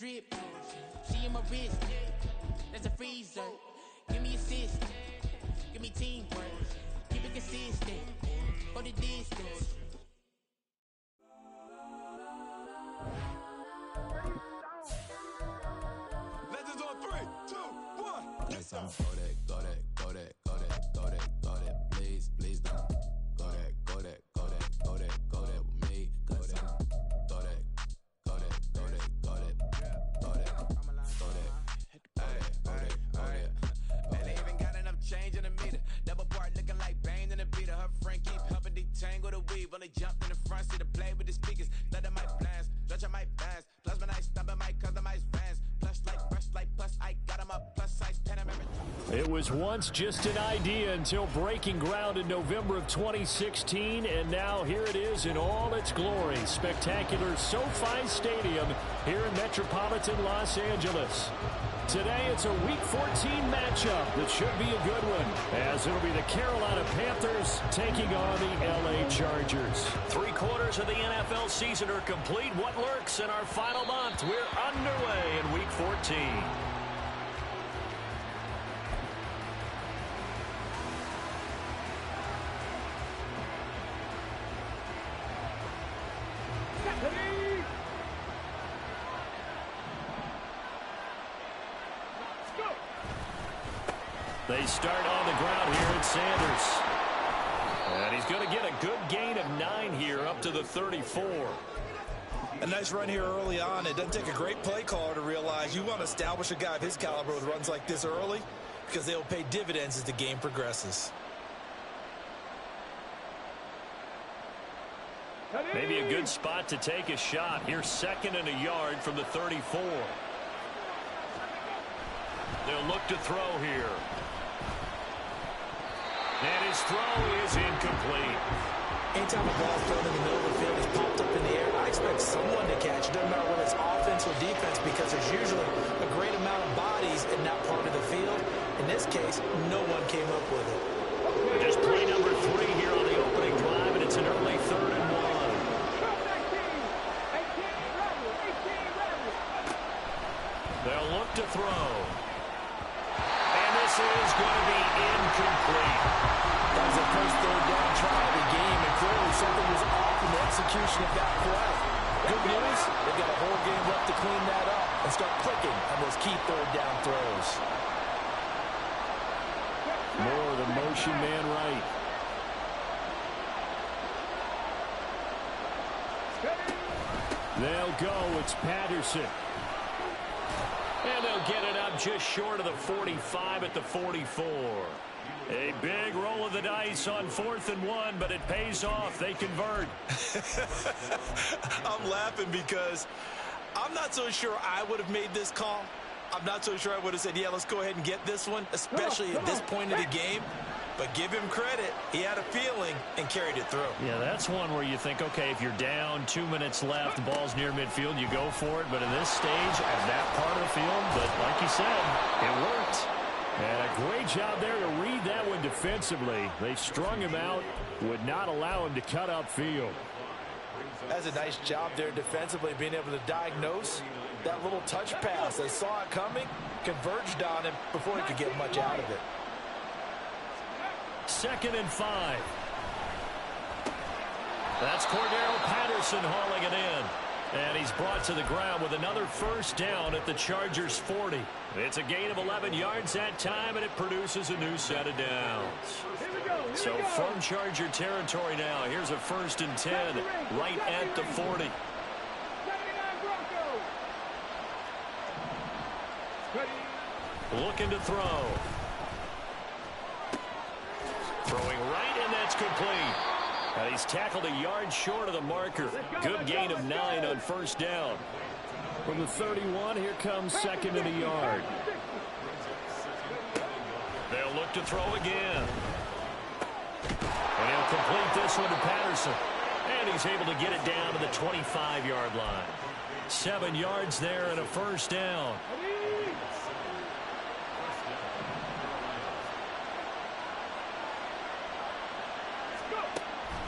drip. She in my wrist. That's a freezer. Give me assist. Give me teamwork. Keep it consistent. Go the distance. Legends on 3, 2, 1. Yes, I'm go that, please don't. Go that with me. Go that. Man, they even got enough change in the meter. Double part looking like Bane in the beater. Her friend keep helping detangle the weave. Only jumped in the front seat to play with the speakers. Let my plans, stretch on my bands. Plus when I stumble, my customized fans. Plush like fresh like plus, I got them up plus size pen them every. It was once just an idea until breaking ground in November of 2016, and now here it is in all its glory. Spectacular SoFi Stadium here in metropolitan Los Angeles. Today it's a Week 14 matchup that should be a good one, as it'll be the Carolina Panthers taking on the LA Chargers. 3/4 of the NFL season are complete. What lurks in our final month? We're underway in Week 14. They start on the ground here at Sanders. And he's going to get a good gain of 9 here up to the 34. A nice run here early on. It doesn't take a great play caller to realize you want to establish a guy of his caliber with runs like this early because they'll pay dividends as the game progresses. Maybe a good spot to take a shot. Here's 2nd and a yard from the 34. They'll look to throw here. And his throw is incomplete. Anytime a ball's thrown in the middle of the field is popped up in the air, I expect someone to catch. It doesn't matter whether it's offense or defense because there's usually a great amount of bodies in that part of the field. In this case, no one came up with it. Just play number 3 here on the opening drive, and it's an early 3rd and 1. They'll look to throw. And this is going to be incomplete. That was the first 3rd down try of the game, and clearly something was off in the execution of that play. Good news, they've got a whole game left to clean that up and start clicking on those key 3rd down throws. More of the motion man right. They'll go. It's Patterson. And they'll get it up just short of the 45 at the 44. A big roll of the dice on 4th and 1, but it pays off. They convert. I'm laughing because I'm not so sure I would have made this call. I'm not so sure I would have said, yeah, let's go ahead and get this one, especially at this point of the game. But give him credit. He had a feeling and carried it through. Yeah, that's one where you think, okay, if you're down, 2 minutes left, the ball's near midfield, you go for it. But in this stage, at that part of the field, but like you said, it worked. And a great job there to read that one defensively. They strung him out, would not allow him to cut upfield. That's a nice job there defensively, being able to diagnose that little touch pass. They saw it coming, converged on him before he could get much out of it. 2nd and 5. That's Cordero Patterson hauling it in. And he's brought to the ground with another 1st down at the Chargers' 40. It's a gain of 11 yards that time, and it produces a new set of downs. So from Charger territory now, here's a 1st and 10 right at the 40. Looking to throw. Throwing right, and that's complete. And he's tackled a yard short of the marker. Good gain of 9 on 1st down. From the 31, here comes 2nd and a yard. They'll look to throw again. And he'll complete this one to Patterson. And he's able to get it down to the 25-yard line. 7 yards there and a 1st down.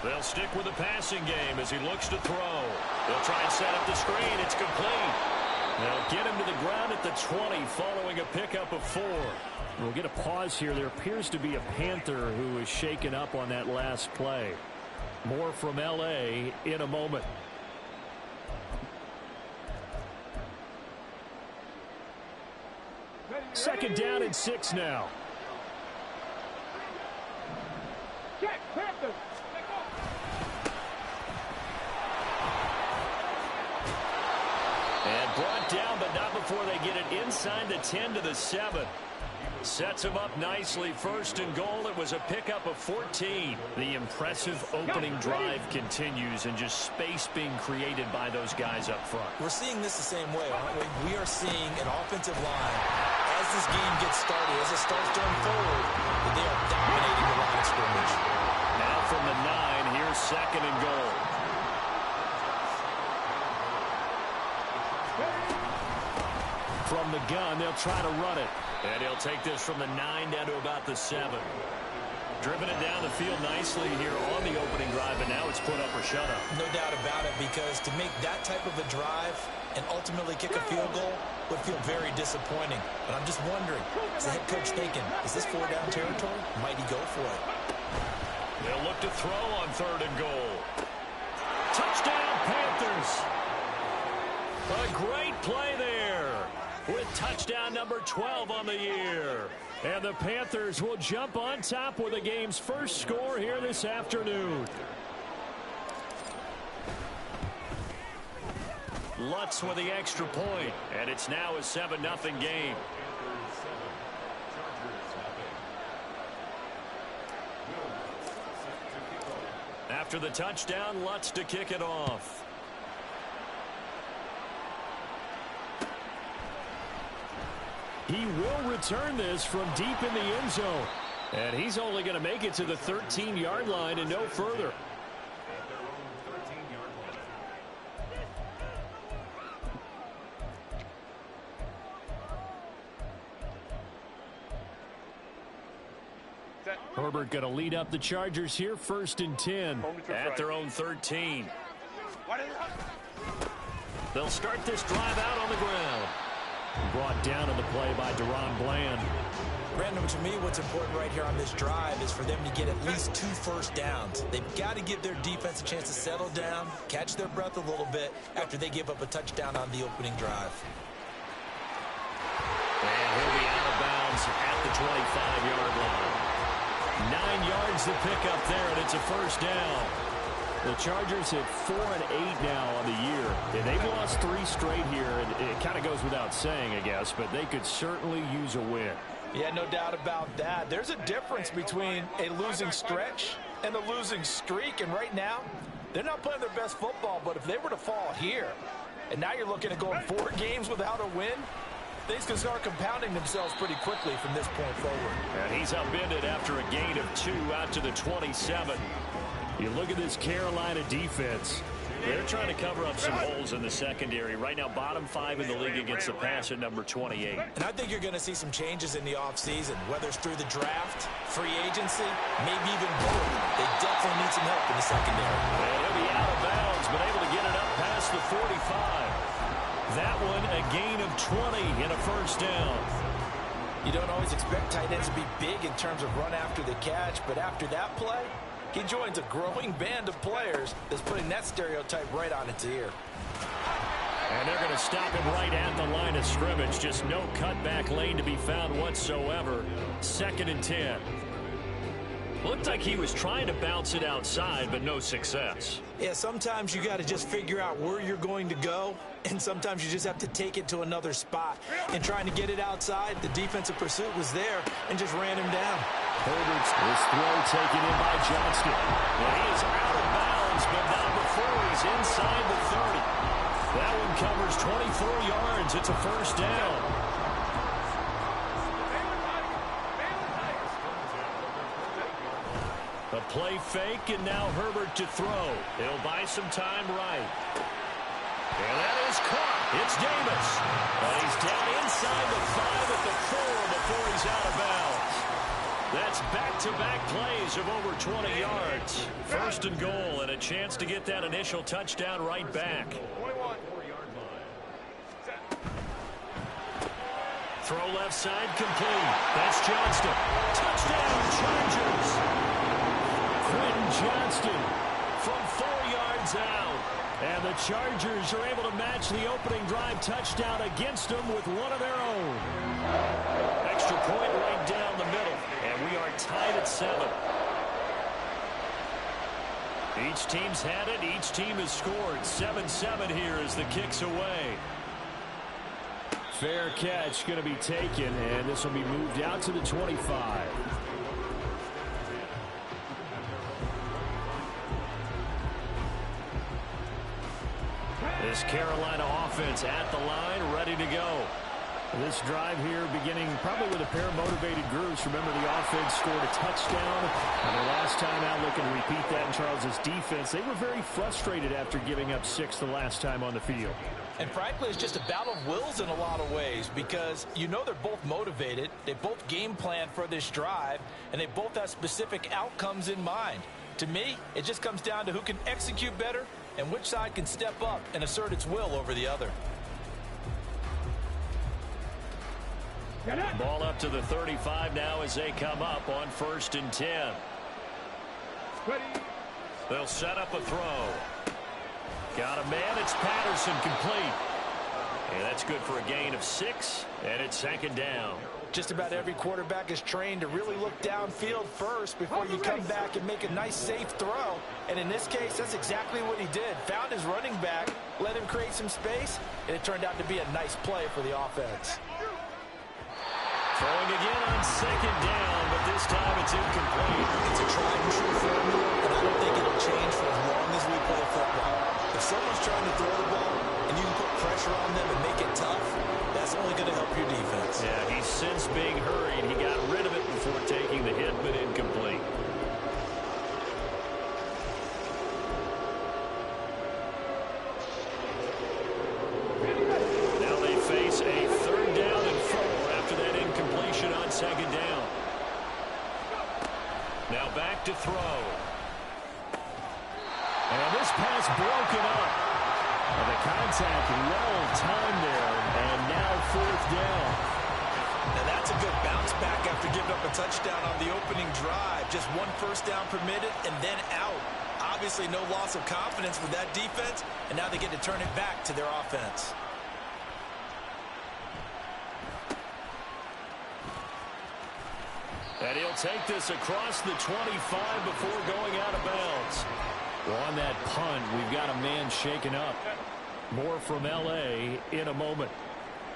They'll stick with the passing game as he looks to throw. They'll try and set up the screen. It's complete. They'll get him to the ground at the 20 following a pickup of 4. We'll get a pause here. There appears to be a Panther who was shaken up on that last play. More from L.A. in a moment. Second down and 6 now. And brought down, but not before they get it inside the 10 to the 7. Sets him up nicely. First and goal. It was a pickup of 14. The impressive opening drive continues, and just space being created by those guys up front. We're seeing this the same way, aren't we? We are seeing an offensive line, as this game gets started, as it starts to unfold, that they are dominating the line of scrimmage. Now from the 9, here's second and goal. From the gun, they'll try to run it. And he'll take this from the 9 down to about the 7. Driven it down the field nicely here on the opening drive, and now it's put up or shut up. No doubt about it, because to make that type of a drive and ultimately kick a field goal would feel very disappointing. But I'm just wondering, is the head coach thinking, is this 4-down territory? Might he go for it? They'll look to throw on third and goal. Touchdown, Panthers! A great play there, with touchdown number 12 on the year. And the Panthers will jump on top with the game's first score here this afternoon. Lutz with the extra point, and it's now a 7-0 game. After the touchdown, Lutz to kick it off. He will return this from deep in the end zone. And he's only going to make it to the 13-yard line and no further. Herbert going to lead up the Chargers here, 1st and 10 at their own 13. They'll start this drive out on the ground. Brought down on the play by Deron Bland. Brandon, to me, what's important right here on this drive is for them to get at least 2 first downs. They've got to give their defense a chance to settle down, catch their breath a little bit after they give up a touchdown on the opening drive. And he'll be out of bounds at the 25-yard line. 9 yards to pick up there, and it's a first down. The Chargers at 4-8 now on the year, and they've lost 3 straight here, and it kind of goes without saying, I guess, but they could certainly use a win. Yeah, no doubt about that. There's a difference between a losing stretch and a losing streak, and right now, they're not playing their best football, but if they were to fall here, and now you're looking at going 4 games without a win, things can start compounding themselves pretty quickly from this point forward. And he's upended after a gain of 2 out to the 27. You look at this Carolina defense. They're trying to cover up some holes in the secondary. Right now, bottom 5 in the league against the pass at number 28. And I think you're going to see some changes in the offseason, whether it's through the draft, free agency, maybe even both. They definitely need some help in the secondary. And he'll be out of bounds, but able to get it up past the 45. That one, a gain of 20 and a first down. You don't always expect tight ends to be big in terms of run after the catch, but after that play, he joins a growing band of players that's putting that stereotype right on its ear. And they're going to stop him right at the line of scrimmage. Just no cutback lane to be found whatsoever. 2nd and 10. Looked like he was trying to bounce it outside, but no success. Yeah, sometimes you got to just figure out where you're going to go, and sometimes you just have to take it to another spot. And trying to get it outside, the defensive pursuit was there and just ran him down. Herbert's this throw taken in by Johnston. Well, he is out of bounds, but not before he's inside the 30. That one covers 24 yards. It's a first down. A play fake, and now Herbert to throw. He'll buy some time right. And that is caught. It's Davis. And he's down inside the 5 at the 4 before he's out of bounds. That's back-to-back plays of over 20 yards. 1st and goal, and a chance to get that initial touchdown right back. Throw left side complete. That's Johnston. Touchdown, Chargers. Quentin Johnston from 4 yards out. And the Chargers are able to match the opening drive touchdown against them with one of their own. Extra point right down the middle. And we are tied at 7. Each team's had it. Each team has scored. 7-7 here as the kick's away. Fair catch going to be taken, and this will be moved out to the 25. This Carolina offense at the line, ready to go. This drive here beginning probably with a pair of motivated groups. Remember, the offense scored a touchdown. And the last time out, looking to repeat that in Charles' defense. They were very frustrated after giving up 6 the last time on the field. And frankly, it's just a battle of wills in a lot of ways because you know they're both motivated. They both game plan for this drive, and they both have specific outcomes in mind. To me, it just comes down to who can execute better and which side can step up and assert its will over the other. Ball up to the 35 now as they come up on 1st and 10. They'll set up a throw. Got a man. It's Patterson, complete. And that's good for a gain of 6, and it's 2nd down. Just about every quarterback is trained to really look downfield first before you come back and make a nice, safe throw. And in this case, that's exactly what he did. Found his running back, let him create some space, and it turned out to be a nice play for the offense. Throwing again on 2nd down, but this time it's incomplete. It's a tried and true formula, and I don't think it'll change for as long as we play football. If someone's trying to throw the ball and you can put pressure on them and make it tough, that's only going to help your defense. Yeah, he's since being hurried. He got rid of it before taking the hit, but incomplete. Now they face a 3rd down and 4 after that incompletion on 2nd down. Now back to throw. And this pass broken up. And the contact well timed there, and now 4th down. Now that's a good bounce back after giving up a touchdown on the opening drive. Just 1 first down permitted and then out. Obviously no loss of confidence with that defense, and now they get to turn it back to their offense. And he'll take this across the 25 before going out of bounds. Well, on that punt, we've got a man shaken up. More from L.A. in a moment.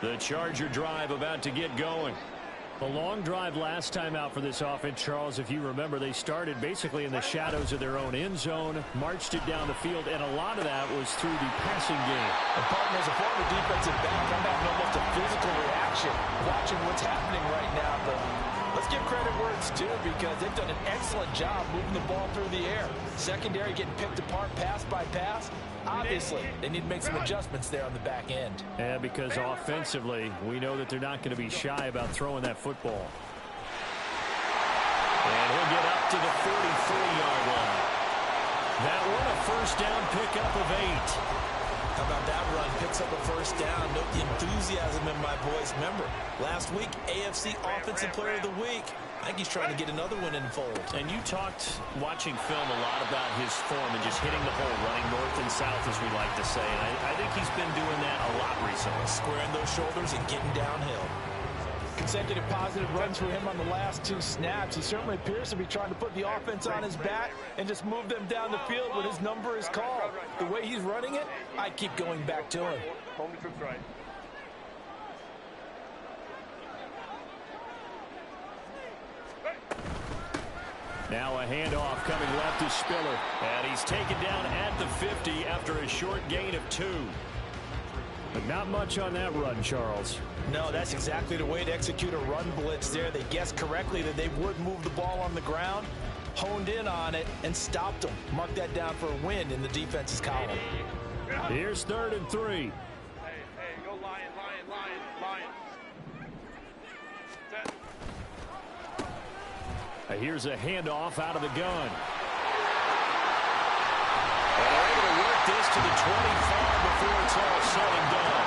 The Charger drive about to get going. A long drive last time out for this offense, Charles. If you remember, they started basically in the shadows of their own end zone, marched it down the field, and a lot of that was through the passing game. And partner, as a former defensive back, I'm having almost a physical reaction watching what's happening right now. But let's give credit where it's due because they've done an excellent job moving the ball through the air. Secondary getting picked apart pass by pass. Obviously, they need to make some adjustments there on the back end. And because offensively, we know that they're not going to be shy about throwing that football. And he'll get up to the 43-yard line. That one a first down pickup of 8. How about that run? Picks up a first down. Note the enthusiasm in my voice. Remember, last week, AFC Offensive Player of the Week. I think he's trying to get another one in fold. And you talked, watching film, a lot about his form and just hitting the hole, running north and south, as we like to say. And I think he's been doing that a lot recently. Squaring those shoulders and getting downhill. Consecutive positive runs for him on the last 2 snaps. He certainly appears to be trying to put the offense on his back and just move them down the field when his number is called. The way he's running it, I keep going back to him. Now a handoff coming left to Spiller. And he's taken down at the 50 after a short gain of 2. But not much on that run, Charles. No, that's exactly the way to execute a run blitz there. They guessed correctly that they would move the ball on the ground, honed in on it, and stopped them. Mark that down for a win in the defense's column. Here's 3rd and 3. Hey, go Lion. Here's a handoff out of the gun. And they're able to work this to the 25 before it's all said and done.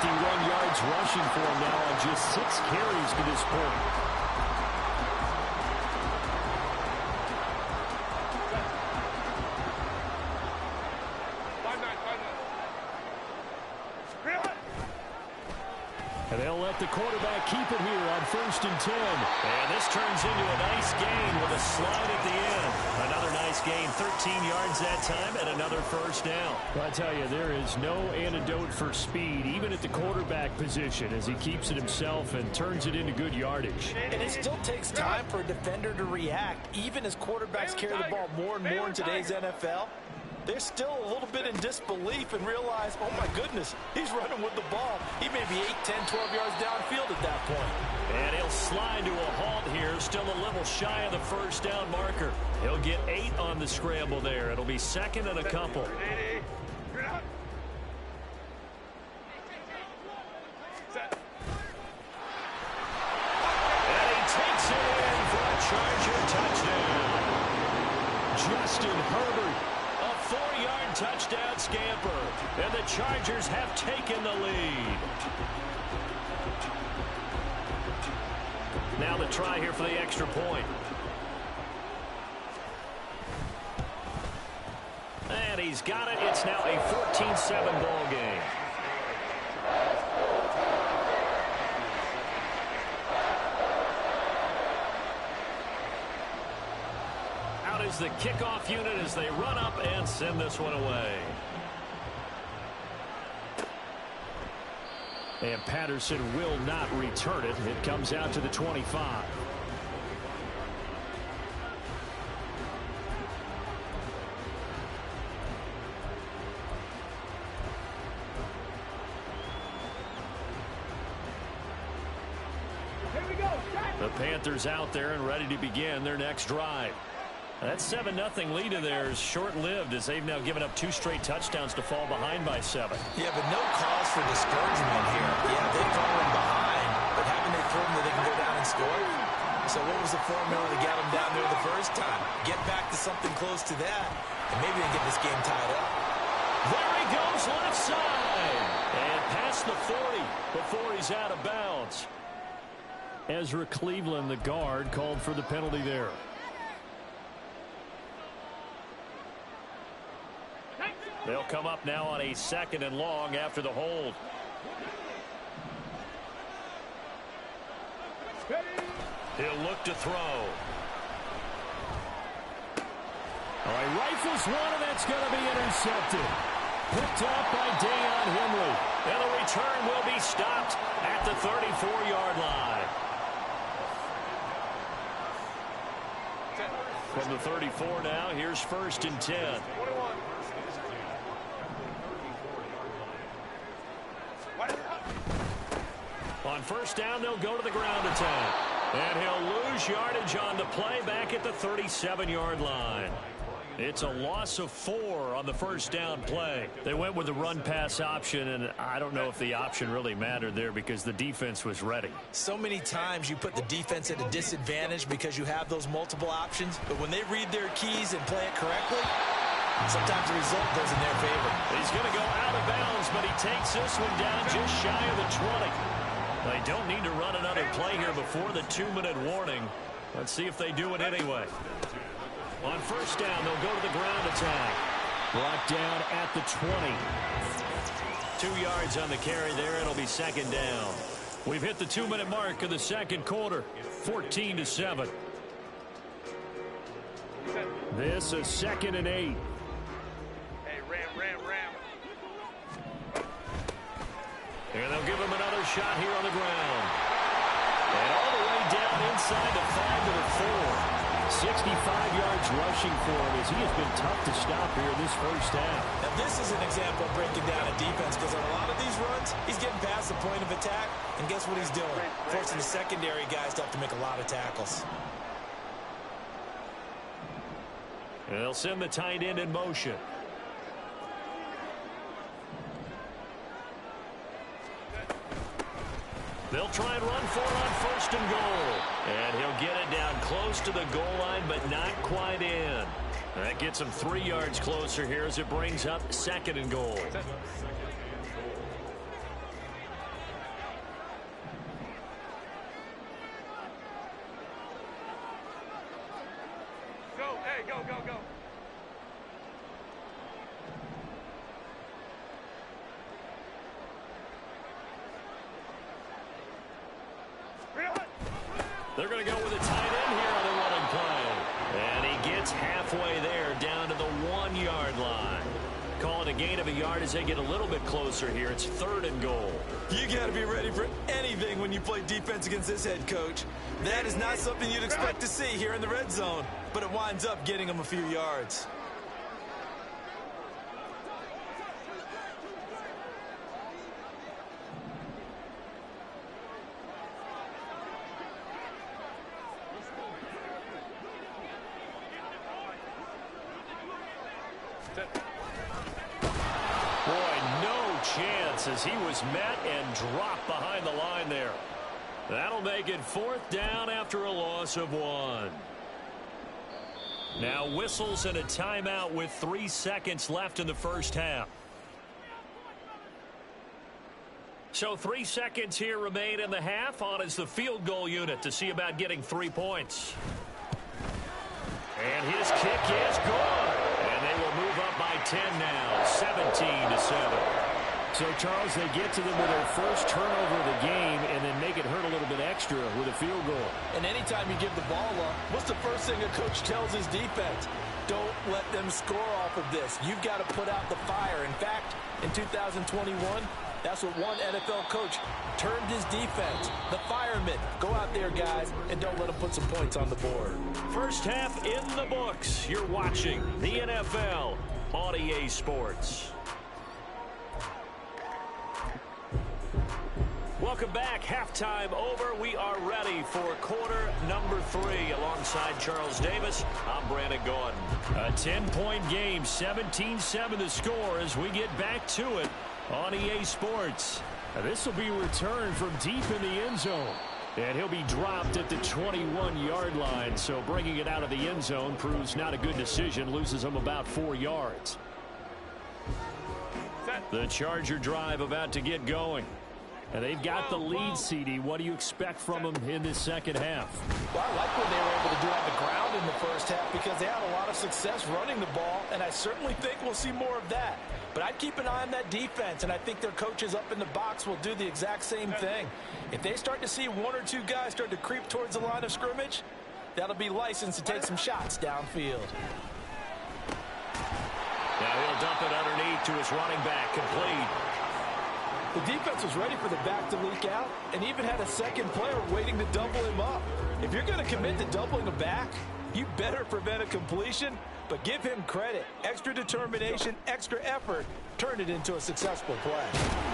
51 yards yards rushing for him now on just 6 carries to this point. And they'll let the quarterback keep it here on 1st and 10. And this turns into a nice gain with a slide at the end. Another nice gain, 13 yards that time, and another first down. Well, I tell you, there is no antidote for speed, even at the quarterback position, as he keeps it himself and turns it into good yardage. And it still takes time for a defender to react. Even as quarterbacks carry the ball more and more in today's NFL, they're still a little bit in disbelief and realize, oh my goodness, he's running with the ball. He may be 8, 10, 12 yards downfield at that point. And he'll slide to a halt here, still a little shy of the first down marker. He'll get 8 on the scramble there. It'll be 2nd and a couple. And he takes it in for a Charger touchdown. Justin Herbert. 4-yard touchdown scamper, and the Chargers have taken the lead. Now the try here for the extra point. And he's got it. It's now a 14-7 ball game. Is the kickoff unit as they run up and send this one away. And Patterson will not return it. It comes out to the 25. The Panthers out there and ready to begin their next drive. That 7-0 lead of theirs short-lived as they've now given up 2 straight touchdowns to fall behind by 7. Yeah, but no cause for discouragement here. Yeah, they've fallen behind, but haven't they proven that they can go down and score? So what was the formula to get them down there the first time? Get back to something close to that, and maybe they get this game tied up. There he goes, left side, and past the 40 before he's out of bounds. Ezra Cleveland, the guard, called for the penalty there. They'll come up now on a 2nd and long after the hold. He'll look to throw. All right, rifles one, and that's going to be intercepted. Picked up by Deion Henry. And the return will be stopped at the 34-yard line. From the 34 now, here's 1st and 10. On 1st down, they'll go to the ground attack. And he'll lose yardage on the play back at the 37-yard line. It's a loss of 4 on the 1st down play. They went with the run-pass option, and I don't know if the option really mattered there because the defense was ready. So many times you put the defense at a disadvantage because you have those multiple options, but when they read their keys and play it correctly, sometimes the result goes in their favor. He's going to go out of bounds, but he takes this one down just shy of the 20. They don't need to run another play here before the 2-minute warning. Let's see if they do it anyway. On 1st down, they'll go to the ground attack. Brought down at the 20. 2 yards on the carry there. It'll be 2nd down. We've hit the 2-minute mark of the 2nd quarter. 14-7. This is 2nd and 8. And they'll give him another shot here on the ground. And all the way down inside the 5 to the 4. 65 yards rushing for him as he has been tough to stop here in this first half. Now this is an example of breaking down a defense because on a lot of these runs, he's getting past the point of attack. And guess what he's doing? Forcing the secondary guys to have to make a lot of tackles. And they'll send the tight end in motion. They'll try and run for it on 1st and goal. And he'll get it down close to the goal line, but not quite in. That gets him 3 yards closer here as it brings up 2nd and goal. go, go, go. They're going to go with a tight end here on the running play. And he gets halfway there down to the 1-yard line. Call it a gain of a yard as they get a little bit closer here. It's 3rd and goal. You got to be ready for anything when you play defense against this head coach. That is not something you'd expect to see here in the red zone, but it winds up getting him a few yards. As he was met and dropped behind the line there. That'll make it 4th down after a loss of 1. Now whistles and a timeout with 3 seconds left in the first half. So 3 seconds here remain in the half. On is the field goal unit to see about getting 3 points. And his kick is good. And they will move up by 10 now, 17-7. So, Charles, they get to them with their first turnover of the game and then make it hurt a little bit extra with a field goal. And anytime you give the ball up, what's the first thing a coach tells his defense? Don't let them score off of this. You've got to put out the fire. In fact, in 2021, that's what one NFL coach termed his defense. The firemen. Go out there, guys, and don't let them put some points on the board. First half in the books. You're watching the NFL on EA Sports. Welcome back. Halftime over. We are ready for quarter number 3. Alongside Charles Davis, I'm Brandon Gordon. A 10-point game, 17-7 the score as we get back to it on EA Sports. This will be returned from deep in the end zone. And he'll be dropped at the 21-yard line. So bringing it out of the end zone proves not a good decision. Loses him about 4 yards. The Charger drive about to get going. And they've got the lead, CD. What do you expect from them in this second half? Well, I like what they were able to do on the ground in the first half because they had a lot of success running the ball, and I certainly think we'll see more of that. But I'd keep an eye on that defense, and I think their coaches up in the box will do the exact same thing. If they start to see 1 or 2 guys start to creep towards the line of scrimmage, that'll be licensed to take some shots downfield. Now he'll dump it underneath to his running back, complete. The defense was ready for the back to leak out and even had a second player waiting to double him up. If you're going to commit to doubling a back, you better prevent a completion, but give him credit. Extra determination, extra effort turned it into a successful play.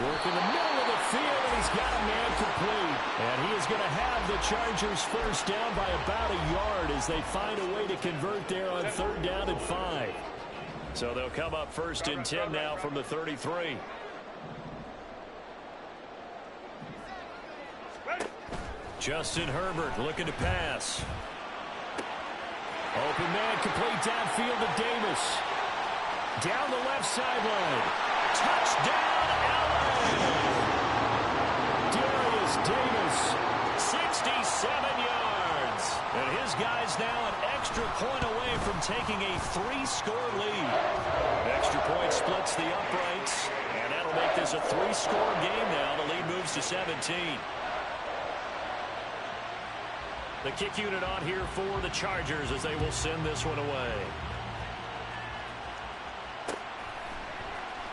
Work in the middle of the field, and he's got a man complete. And he is going to have the Chargers first down by about a yard as they find a way to convert there on 3rd down and 5. So they'll come up 1st and 10 now from the 33. Justin Herbert looking to pass. Open man, complete downfield to Davis. Down the left sideline. Touchdown, LA! Darius Davis, 67 yards. And his guy's now an extra point away from taking a 3-score lead. Extra point splits the uprights, and that'll make this a 3-score game now. The lead moves to 17. The kick unit on here for the Chargers as they will send this one away.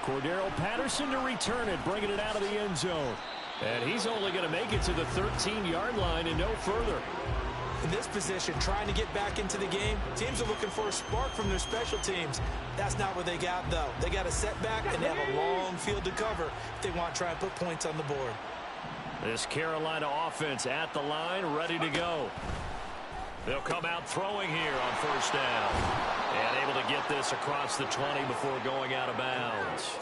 Cordero Patterson to return it, bringing it out of the end zone. And he's only going to make it to the 13-yard line and no further. In this position, trying to get back into the game, teams are looking for a spark from their special teams. That's not what they got, though. They got a setback, and they have a long field to cover if they want to try and put points on the board. This Carolina offense at the line, ready to go. They'll come out throwing here on 1st down. And able to get this across the 20 before going out of bounds.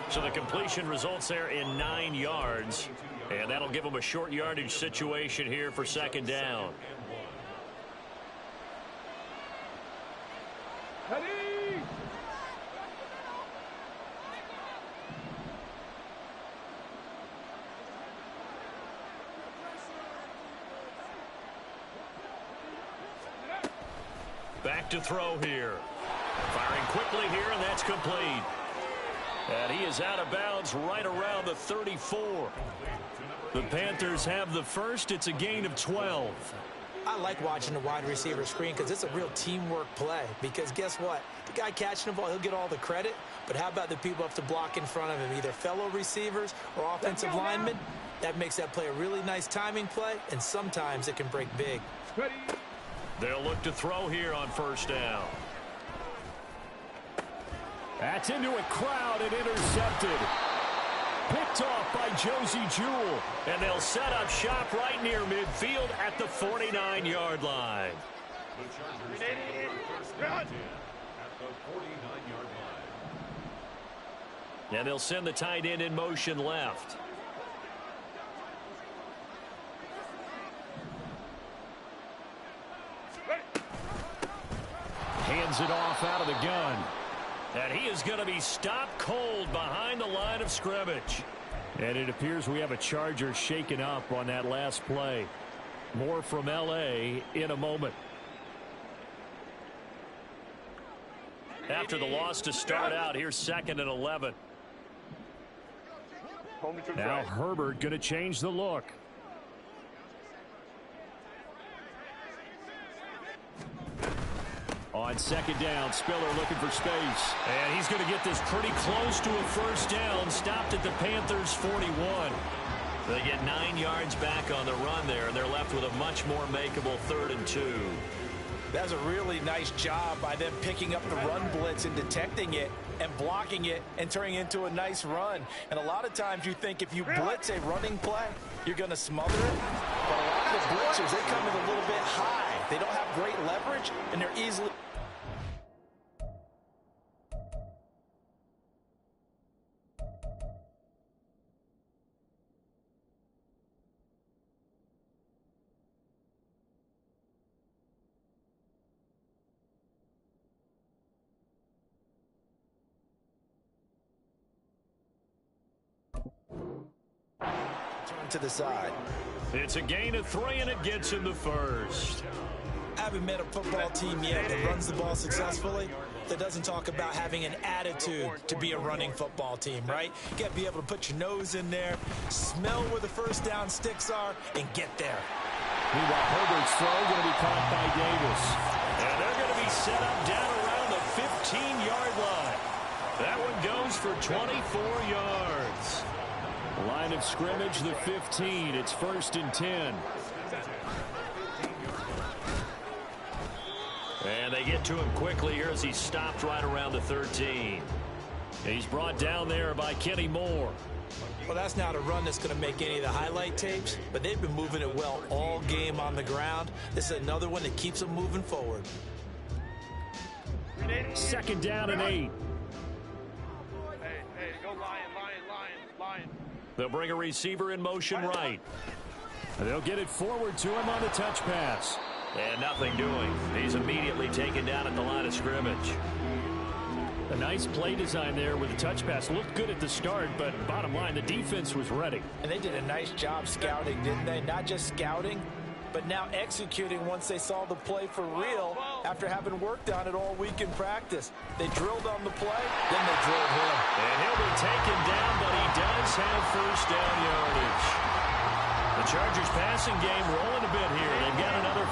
So the completion results there in 9 yards. And that'll give them a short yardage situation here for 2nd down. Back to throw here. Firing quickly here, and that's complete. And he is out of bounds right around the 34. The Panthers have the first. It's a gain of 12. I like watching the wide receiver screen because it's a real teamwork play. Because guess what? The guy catching the ball, he'll get all the credit. But how about the people who have to block in front of him, either fellow receivers or offensive linemen? That makes that play a really nice timing play, and sometimes it can break big. They'll look to throw here on first down. That's into a crowd and intercepted. Picked off by Josie Jewell. And they'll set up shop right near midfield at the 49-yard line. And they'll send the tight end in motion left. Hands it off out of the gun. And he is going to be stopped cold behind the line of scrimmage. And it appears we have a Charger shaken up on that last play. More from L.A. in a moment. After the loss to start out, here's 2nd and 11. Now Herbert going to change the look. On 2nd down, Spiller looking for space. And he's going to get this pretty close to a first down. Stopped at the Panthers' 41. They get 9 yards back on the run there, and they're left with a much more makeable 3rd and 2. That's a really nice job by them picking up the run blitz and detecting it and blocking it and turning it into a nice run. And a lot of times you think if you blitz a running play, you're going to smother it. But a lot of the blitzers, they come in a little bit high. They don't have great leverage, and they're easily... to the side. It's a gain of 3, and it gets him the first. I haven't met a football team yet that runs the ball successfully that doesn't talk about having an attitude to be a running football team, right? You got to be able to put your nose in there, smell where the first down sticks are, and get there. Meanwhile, Herbert's throw going to be caught by Davis. And they're going to be set up down around the 15-yard line. That one goes for 24 yards. Line of scrimmage, the 15. It's 1st and 10. And they get to him quickly here as he's stopped right around the 13. He's brought down there by Kenny Moore. Well, that's not a run that's going to make any of the highlight tapes, but they've been moving it well all game on the ground. This is another one that keeps them moving forward. 2nd down and 8. Hey, go lion. They'll bring a receiver in motion right. They'll get it forward to him on the touch pass. And nothing doing. He's immediately taken down at the line of scrimmage. A nice play design there with the touch pass. Looked good at the start, but bottom line, the defense was ready. And they did a nice job scouting, didn't they? Not just scouting, but now executing once they saw the play for real after having worked on it all week in practice. They drilled on the play, then they drilled him. And he'll be taken down, but he does have first down yardage. The Chargers passing game rolling a bit here. They've got another